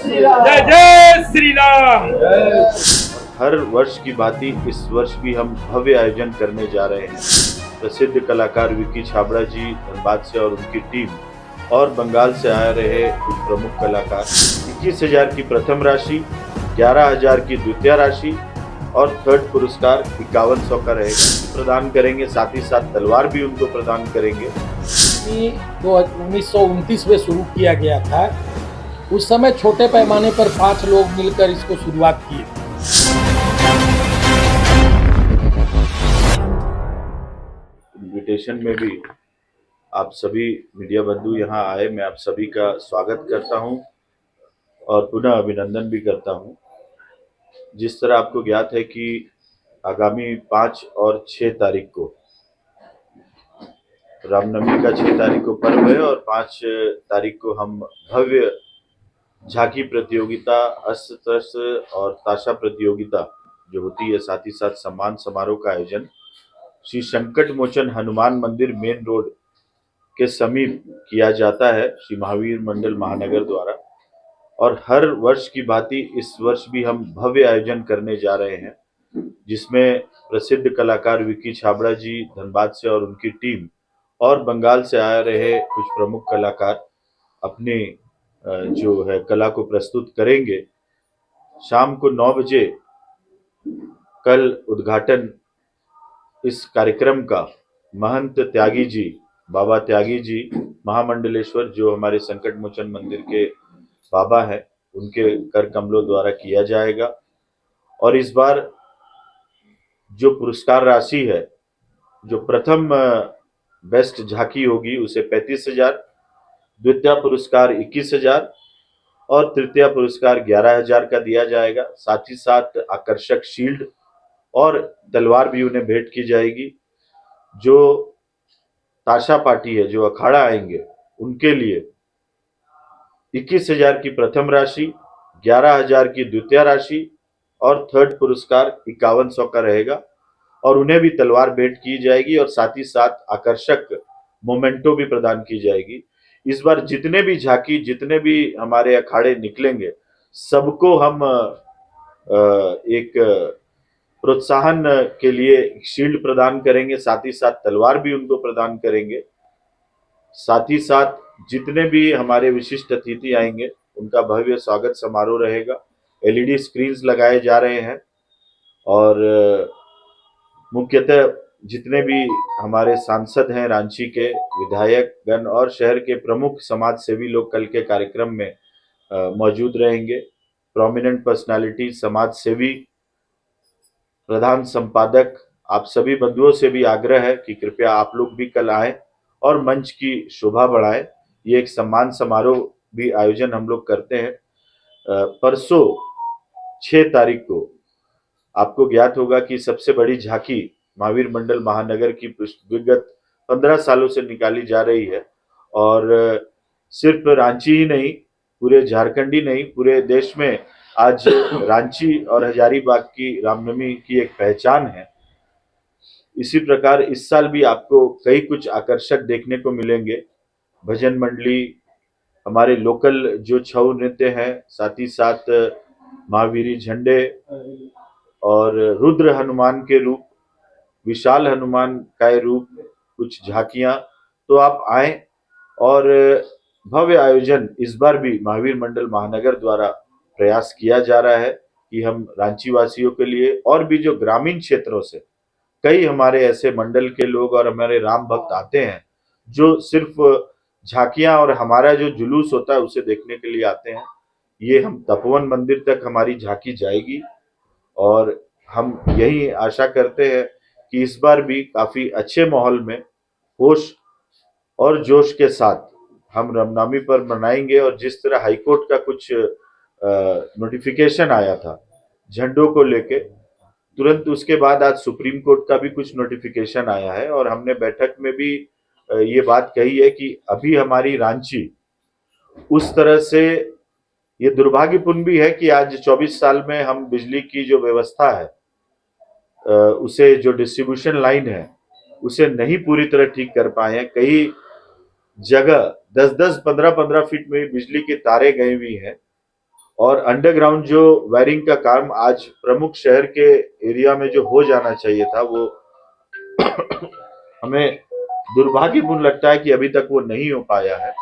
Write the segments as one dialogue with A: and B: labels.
A: जय जय श्री राम।
B: हर वर्ष की भांति इस वर्ष भी हम भव्य आयोजन करने जा रहे हैं। प्रसिद्ध कलाकार विकी छाबड़ा जी धनबाद से और उनकी टीम और बंगाल से आ रहे कुछ प्रमुख कलाकार 21,000 की प्रथम राशि, 11,000 की द्वितीय राशि और थर्ड पुरस्कार 5100 का रहेगा प्रदान करेंगे। साथ ही साथ तलवार भी उनको प्रदान करेंगे।
A: 1929 में शुरू किया गया था। उस समय छोटे पैमाने पर 5 लोग मिलकर इसको शुरुआत की।
B: इन्विटेशन में भी आप सभी मीडिया बंधु यहाँ आए, मैं आप सभी का स्वागत करता हूँ और पुनः अभिनंदन भी करता हूँ। जिस तरह आपको ज्ञात है कि आगामी 5 और 6 तारीख को रामनवमी का 6 तारीख को पर्व है और 5 तारीख को हम भव्य झांकी प्रतियोगिता, अस्त्र शस्त्र और ताशा प्रतियोगिता जो होती है, साथ ही साथ सम्मान समारोह का आयोजन श्री संकट मोचन हनुमान मंदिर मेन रोड के समीप किया जाता है श्री महावीर मंडल महानगर द्वारा। और हर वर्ष की भांति इस वर्ष भी हम भव्य आयोजन करने जा रहे हैं, जिसमें प्रसिद्ध कलाकार विकी छाबड़ा जी धनबाद से और उनकी टीम और बंगाल से आ रहे कुछ प्रमुख कलाकार अपने जो है कला को प्रस्तुत करेंगे। शाम को 9 बजे कल उद्घाटन इस कार्यक्रम का महंत त्यागी जी, बाबा त्यागी जी महामंडलेश्वर, जो हमारे संकट मोचन मंदिर के बाबा हैं, उनके कर कमलों द्वारा किया जाएगा। और इस बार जो पुरस्कार राशि है, जो प्रथम बेस्ट झांकी होगी उसे 35,000, द्वितीय पुरस्कार 21,000 और तृतीय पुरस्कार 11,000 का दिया जाएगा। साथ ही साथ आकर्षक शील्ड और तलवार भी उन्हें भेंट की जाएगी। जो ताशा पार्टी है, जो अखाड़ा आएंगे, उनके लिए 21,000 की प्रथम राशि, 11,000 की द्वितीय राशि और थर्ड पुरस्कार 5100 का रहेगा और उन्हें भी तलवार भेंट की जाएगी और साथ ही साथ आकर्षक मोमेंटो भी प्रदान की जाएगी। इस बार जितने भी झांकी, जितने भी हमारे अखाड़े निकलेंगे, सबको हम एक प्रोत्साहन के लिए शील्ड प्रदान करेंगे, साथ ही साथ तलवार भी उनको प्रदान करेंगे। साथ ही साथ जितने भी हमारे विशिष्ट अतिथि आएंगे उनका भव्य स्वागत समारोह रहेगा। एलईडी स्क्रीन्स लगाए जा रहे हैं और मुख्यतः जितने भी हमारे सांसद हैं, रांची के विधायक गण और शहर के प्रमुख समाज सेवी लोग कल के कार्यक्रम में मौजूद रहेंगे। प्रोमिनेंट पर्सनालिटी, समाज सेवी, प्रधान संपादक, आप सभी बंधुओं से भी आग्रह है कि कृपया आप लोग भी कल आएं और मंच की शोभा बढ़ाएं। ये एक सम्मान समारोह भी आयोजन हम लोग करते हैं। परसों 6 तारीख को आपको ज्ञात होगा कि सबसे बड़ी झांकी महावीर मंडल महानगर की विगत 15 सालों से निकाली जा रही है और सिर्फ रांची ही नहीं, पूरे झारखंड ही नहीं, पूरे देश में आज रांची और हजारीबाग की रामनवमी की एक पहचान है। इसी प्रकार इस साल भी आपको कई कुछ आकर्षक देखने को मिलेंगे। भजन मंडली, हमारे लोकल जो छऊ नृत्य हैं, साथ ही साथ महावीरी झंडे और रुद्र हनुमान के रूप, विशाल हनुमान का रूप, कुछ झांकियां। तो आप आए और भव्य आयोजन इस बार भी महावीर मंडल महानगर द्वारा प्रयास किया जा रहा है कि हम रांची वासियों के लिए और भी जो ग्रामीण क्षेत्रों से कई हमारे ऐसे मंडल के लोग और हमारे राम भक्त आते हैं, जो सिर्फ झांकियां और हमारा जो जुलूस होता है उसे देखने के लिए आते हैं। ये हम तपोवन मंदिर तक हमारी झांकी जाएगी और हम यही आशा करते हैं कि इस बार भी काफी अच्छे माहौल में, होश और जोश के साथ हम रामनवमी पर मनाएंगे। और जिस तरह हाईकोर्ट का कुछ नोटिफिकेशन आया था झंडों को लेके, तुरंत उसके बाद आज सुप्रीम कोर्ट का भी कुछ नोटिफिकेशन आया है और हमने बैठक में भी ये बात कही है कि अभी हमारी रांची उस तरह से, ये दुर्भाग्यपूर्ण भी है कि आज 24 साल में हम बिजली की जो व्यवस्था है, उसे जो डिस्ट्रीब्यूशन लाइन है, उसे नहीं पूरी तरह ठीक कर पाए हैं। कई जगह 10-10, 15-15 फीट में बिजली के तारे गए हुई हैं और अंडरग्राउंड जो वायरिंग का काम आज प्रमुख शहर के एरिया में जो हो जाना चाहिए था, वो हमें दुर्भाग्यपूर्ण लगता है कि अभी तक वो नहीं हो पाया है।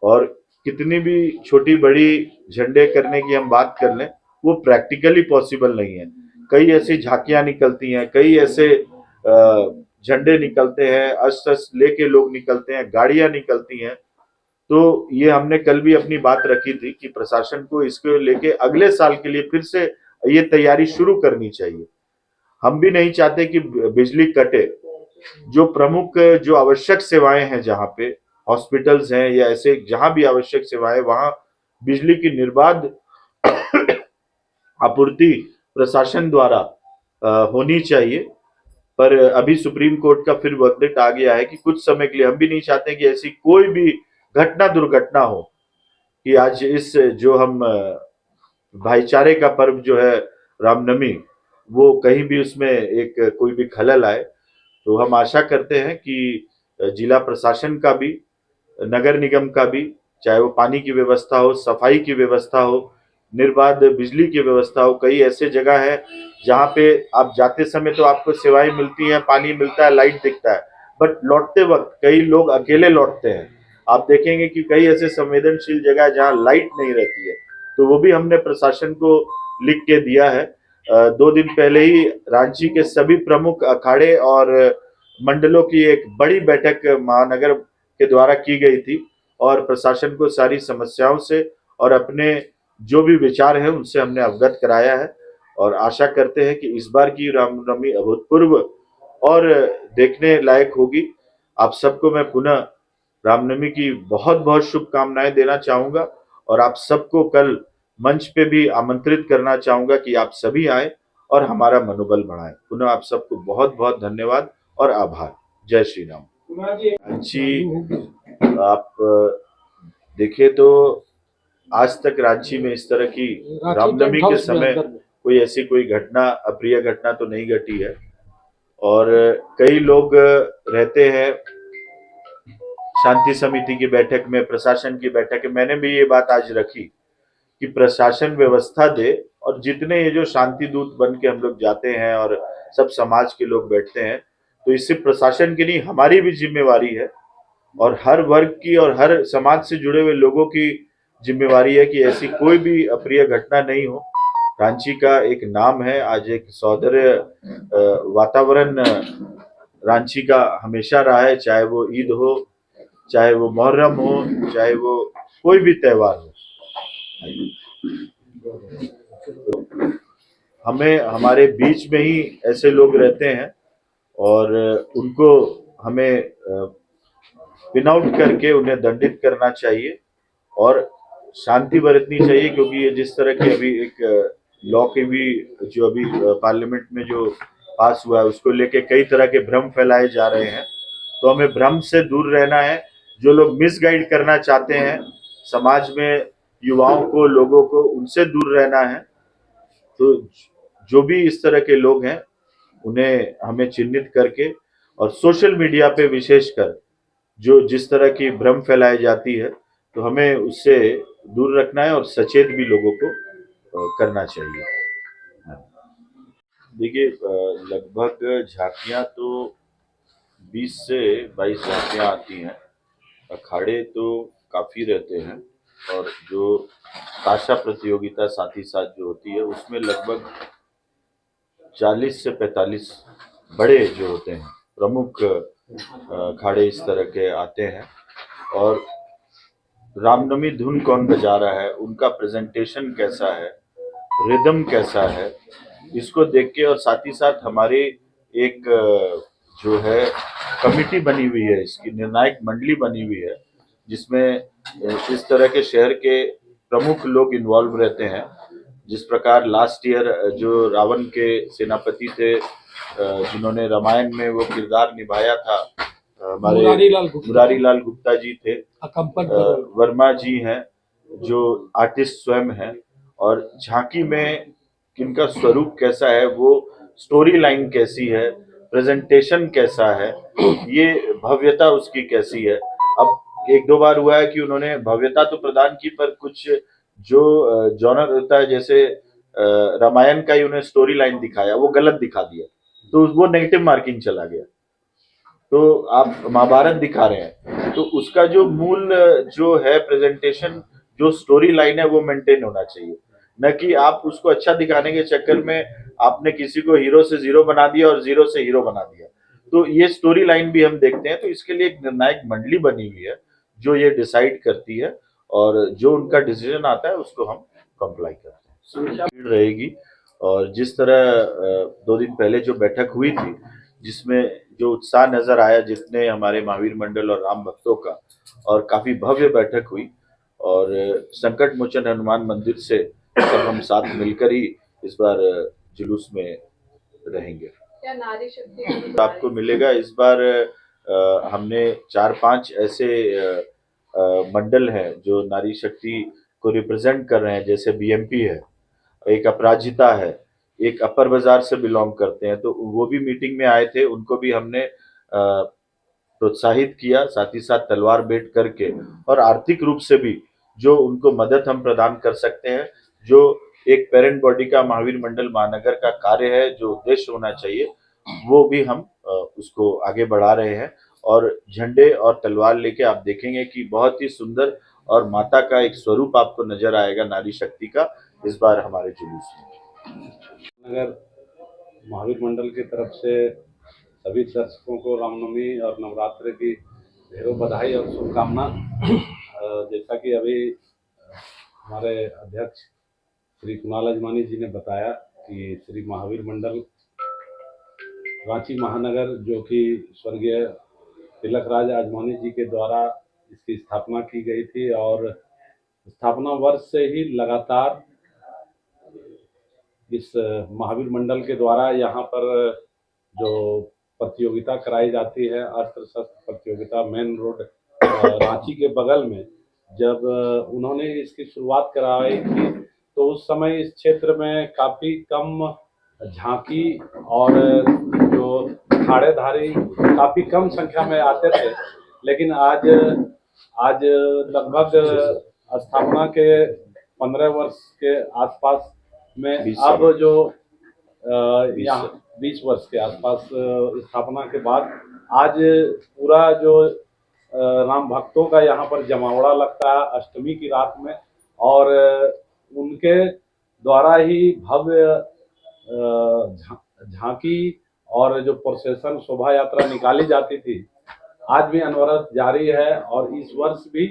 B: और कितनी भी छोटी बड़ी झंडे करने की हम बात कर लें, वो प्रैक्टिकली पॉसिबल नहीं है। कई ऐसी झांकियां निकलती हैं, कई ऐसे झंडे निकलते हैं, अस्त्र शस्त्र लेके लोग निकलते हैं, गाड़ियां निकलती हैं। तो ये हमने कल भी अपनी बात रखी थी कि प्रशासन को इसको लेके अगले साल के लिए फिर से ये तैयारी शुरू करनी चाहिए। हम भी नहीं चाहते कि बिजली कटे। जो प्रमुख जो आवश्यक सेवाएं हैं, जहाँ पे हॉस्पिटल्स हैं या ऐसे जहां भी आवश्यक सेवाएं, वहां बिजली की निर्बाध आपूर्ति प्रशासन द्वारा होनी चाहिए। पर अभी सुप्रीम कोर्ट का फिर वर्डिक्ट आ गया है कि कुछ समय के लिए हम भी नहीं चाहते कि ऐसी कोई भी घटना दुर्घटना हो कि आज इस जो हम भाईचारे का पर्व जो है रामनवमी, वो कहीं भी उसमें एक कोई भी खलल आए। तो हम आशा करते हैं कि जिला प्रशासन का भी, नगर निगम का भी, चाहे वो पानी की व्यवस्था हो, सफाई की व्यवस्था हो, निर्बाध बिजली की व्यवस्था हो। कई ऐसे जगह है जहाँ पे आप जाते समय तो आपको सेवाएं मिलती हैं, पानी मिलता है, लाइट दिखता है, बट लौटते वक्त कई लोग अकेले लौटते हैं। आप देखेंगे कि कई ऐसे संवेदनशील जगह है जहाँ लाइट नहीं रहती है। तो वो भी हमने प्रशासन को लिख के दिया है। 2 दिन पहले ही रांची के सभी प्रमुख अखाड़े और मंडलों की एक बड़ी बैठक महानगर के द्वारा की गई थी और प्रशासन को सारी समस्याओं से और अपने जो भी विचार हैं उनसे हमने अवगत कराया है। और आशा करते हैं कि इस बार की रामनवमी अभूतपूर्व और देखने लायक होगी। आप सबको मैं पुनः रामनवमी की बहुत बहुत शुभकामनाएं देना चाहूंगा और आप सबको कल मंच पे भी आमंत्रित करना चाहूंगा कि आप सभी आए और हमारा मनोबल बढ़ाएं। पुनः आप सबको बहुत बहुत धन्यवाद और आभार। जय श्री राम जी। आप देखें तो आज तक रांची में इस तरह की रामनवमी के समय कोई ऐसी कोई घटना, अप्रिय घटना तो नहीं घटी है। और कई लोग रहते हैं शांति समिति की बैठक में, प्रशासन की बैठक में। मैंने भी ये बात आज रखी कि प्रशासन व्यवस्था दे और जितने ये जो शांति दूत बन के हम लोग जाते हैं और सब समाज के लोग बैठते हैं, तो इससे प्रशासन की नहीं हमारी भी जिम्मेवारी है और हर वर्ग की और हर समाज से जुड़े हुए लोगों की जिम्मेवारी है कि ऐसी कोई भी अप्रिय घटना नहीं हो। रांची का एक नाम है, आज एक सौंदर्य वातावरण रांची का हमेशा रहा है, चाहे वो ईद हो, चाहे वो मुहर्रम हो, चाहे वो कोई भी त्योहार हो। हमें हमारे बीच में ही ऐसे लोग रहते हैं और उनको हमें पिन आउट करके उन्हें दंडित करना चाहिए और शांति बरतनी चाहिए। क्योंकि ये जिस तरह की अभी एक लॉ की भी जो अभी पार्लियामेंट में जो पास हुआ है, उसको लेके कई तरह के भ्रम फैलाए जा रहे हैं। तो हमें भ्रम से दूर रहना है। जो लोग मिसगाइड करना चाहते हैं समाज में युवाओं को, लोगों को, उनसे दूर रहना है। तो जो भी इस तरह के लोग हैं उन्हें हमें चिन्हित करके और सोशल मीडिया पे विशेषकर जो जिस तरह की भ्रम फैलाई जाती है, तो हमें उससे दूर रखना है और सचेत भी लोगों को करना चाहिए। देखिए, लगभग झांकियां तो 20 से 22 झांकियां आती हैं। अखाड़े तो काफी रहते हैं और जो ताशा प्रतियोगिता साथ ही साथ जो होती है, उसमें लगभग 40 से 45 बड़े जो होते हैं प्रमुख अखाड़े इस तरह के आते हैं। और रामनवमी धुन कौन बजा रहा है, उनका प्रेजेंटेशन कैसा है, रिदम कैसा है, इसको देख के, और साथ ही साथ हमारे एक जो है कमिटी बनी हुई है, इसकी निर्णायक मंडली बनी हुई है, जिसमें इस तरह के शहर के प्रमुख लोग इन्वॉल्व रहते हैं। जिस प्रकार लास्ट ईयर जो रावण के सेनापति थे, जिन्होंने रामायण में वो किरदार निभाया था, हमारे मुरारी लाल गुप्ता जी थे। वर्मा जी हैं जो आर्टिस्ट स्वयं हैं। और झांकी में किनका स्वरूप कैसा है, वो स्टोरी लाइन कैसी है, प्रेजेंटेशन कैसा है, ये भव्यता उसकी कैसी है। अब 1-2 बार हुआ है कि उन्होंने भव्यता तो प्रदान की, पर कुछ जो जॉनर होता है, जैसे रामायण का ही उन्हें स्टोरी लाइन दिखाया, वो गलत दिखा दिया, तो वो नेगेटिव मार्किंग चला गया। तो आप महाभारत दिखा रहे हैं, तो उसका जो मूल जो है प्रेजेंटेशन, जो स्टोरी लाइन है, वो मेंटेन होना चाहिए, न कि आप उसको अच्छा दिखाने के चक्कर में आपने किसी को हीरो से जीरो बना दिया और जीरो से हीरो बना दिया। तो ये स्टोरी लाइन भी हम देखते हैं, तो इसके लिए एक निर्णायक मंडली बनी हुई है जो ये डिसाइड करती है, और जो उनका डिसीजन आता है उसको हम कंप्लाई करते हैं। भीड़ रहेगी, और जिस तरह 2 दिन पहले जो बैठक हुई थी, जिसमें जो उत्साह नजर आया जितने हमारे महावीर मंडल और राम भक्तों का, और काफी भव्य बैठक हुई, और संकट मोचन हनुमान मंदिर से सब हम साथ मिलकर ही इस बार जुलूस में रहेंगे।
C: क्या नारी शक्ति
B: आपको मिलेगा इस बार। हमने 4-5 ऐसे मंडल हैं जो नारी शक्ति को रिप्रेजेंट कर रहे हैं, जैसे बीएमपी है, एक अपराजिता है, एक अपर बाजार से बिलोंग करते हैं, तो वो भी मीटिंग में आए थे, उनको भी हमने प्रोत्साहित किया, साथ ही साथ तलवार भेंट करके, और आर्थिक रूप से भी जो उनको मदद हम प्रदान कर सकते हैं, जो एक पेरेंट बॉडी का महावीर मंडल महानगर का कार्य है, जो उद्देश्य होना चाहिए, वो भी हम उसको आगे बढ़ा रहे हैं। और झंडे और तलवार लेके आप देखेंगे कि बहुत ही सुंदर और माता का एक स्वरूप आपको नजर आएगा नारी शक्ति का इस बार हमारे जुलूस में।
D: नगर महावीर मंडल की तरफ से सभी दर्शकों को रामनवमी और नवरात्र की ढेरों बधाई और शुभकामना। जैसा कि अभी हमारे अध्यक्ष श्री कुणाल अजमानी जी ने बताया कि श्री महावीर मंडल रांची महानगर, जो कि स्वर्गीय तिलक राज आजमानी जी के द्वारा इसकी स्थापना की गई थी, और स्थापना वर्ष से ही लगातार इस महावीर मंडल के द्वारा यहाँ पर जो प्रतियोगिता कराई जाती है, अस्त्र शस्त्र प्रतियोगिता, मेन रोड रांची के बगल में, जब उन्होंने इसकी शुरुआत कराई थी, तो उस समय इस क्षेत्र में काफ़ी कम झांकी और जो अखाड़ेधारी काफ़ी कम संख्या में आते थे। लेकिन आज लगभग स्थापना के 15 वर्ष के आसपास में, अब जो यहाँ 20 वर्ष के आसपास स्थापना के बाद, आज पूरा जो राम भक्तों का यहाँ पर जमावड़ा लगता है अष्टमी की रात में, और उनके द्वारा ही भव्य झांकी और जो प्रोसेशन शोभा यात्रा निकाली जाती थी, आज भी अनवरत जारी है और इस वर्ष भी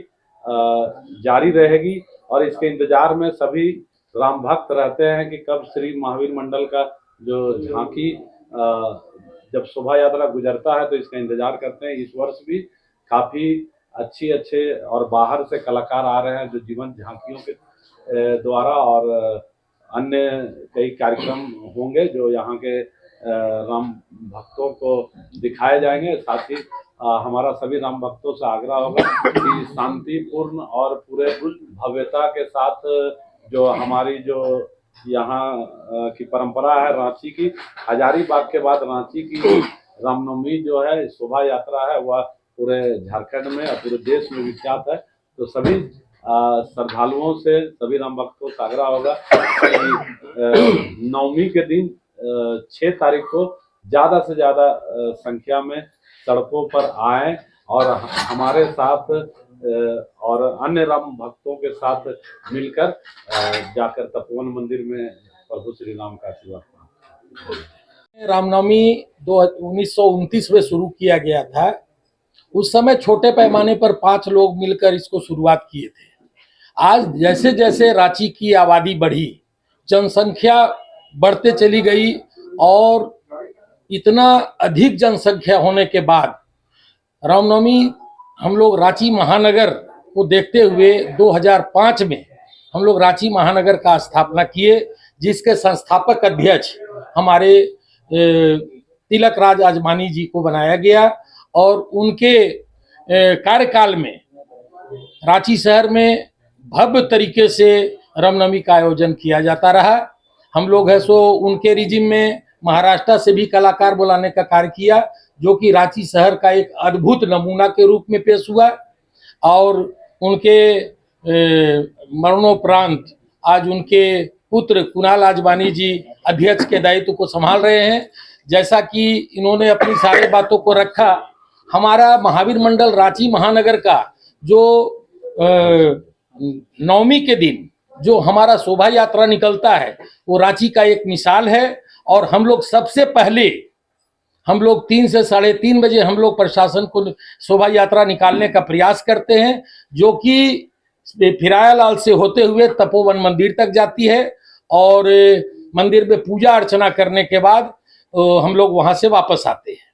D: जारी रहेगी। और इसके इंतजार में सभी राम भक्त रहते हैं कि कब श्री महावीर मंडल का जो झांकी जब शोभा यात्रा गुजरता है, तो इसका इंतजार करते हैं। इस वर्ष भी काफ़ी अच्छे और बाहर से कलाकार आ रहे हैं, जो जीवंत झांकियों के द्वारा, और अन्य कई कार्यक्रम होंगे जो यहाँ के राम भक्तों को दिखाए जाएंगे। साथ ही हमारा सभी राम भक्तों से आग्रह होगा कि शांतिपूर्ण और पूरे भव्यता के साथ जो हमारी जो यहाँ की परंपरा है रांची की, हजारीबाग के बाद रांची की रामनवमी जो है शोभा यात्रा है, वह पूरे झारखंड में और पूरे देश में विख्यात है। तो सभी श्रद्धालुओं से, सभी राम भक्तों से आग्रह होगा कि नवमी के दिन 6 तारीख को ज़्यादा से ज़्यादा संख्या में सड़कों पर आएं और हमारे साथ और अन्य राम भक्तों के साथ मिलकर जाकर तपोवन मंदिर में प्रभु श्री राम का आशीर्वाद पाएं।
A: रामनवमी 1929 में शुरू किया गया था। उस समय छोटे पैमाने पर 5 लोग मिलकर इसको शुरुआत किए थे। आज जैसे जैसे रांची की आबादी बढ़ी, जनसंख्या बढ़ते चली गई, और इतना अधिक जनसंख्या होने के बाद रामनवमी हम लोग रांची महानगर को देखते हुए 2005 में हम लोग रांची महानगर का स्थापना किए, जिसके संस्थापक अध्यक्ष हमारे तिलक राज आजमानी जी को बनाया गया। और उनके कार्यकाल में रांची शहर में भव्य तरीके से रामनवमी का आयोजन किया जाता रहा। हम लोग है सो उनके रिजिम में महाराष्ट्र से भी कलाकार बुलाने का कार्य किया, जो कि रांची शहर का एक अद्भुत नमूना के रूप में पेश हुआ। और उनके मरणोपरांत आज उनके पुत्र कुणाल आजवानी जी अध्यक्ष के दायित्व को संभाल रहे हैं। जैसा कि इन्होंने अपनी सारी बातों को रखा, हमारा महावीर मंडल रांची महानगर का जो नवमी के दिन जो हमारा शोभा यात्रा निकलता है वो रांची का एक मिसाल है। और हम लोग सबसे पहले 3 से 3:30 बजे हम लोग प्रशासन को शोभा यात्रा निकालने का प्रयास करते हैं, जो कि फिरायालाल से होते हुए तपोवन मंदिर तक जाती है और मंदिर में पूजा अर्चना करने के बाद हम लोग वहां से वापस आते हैं।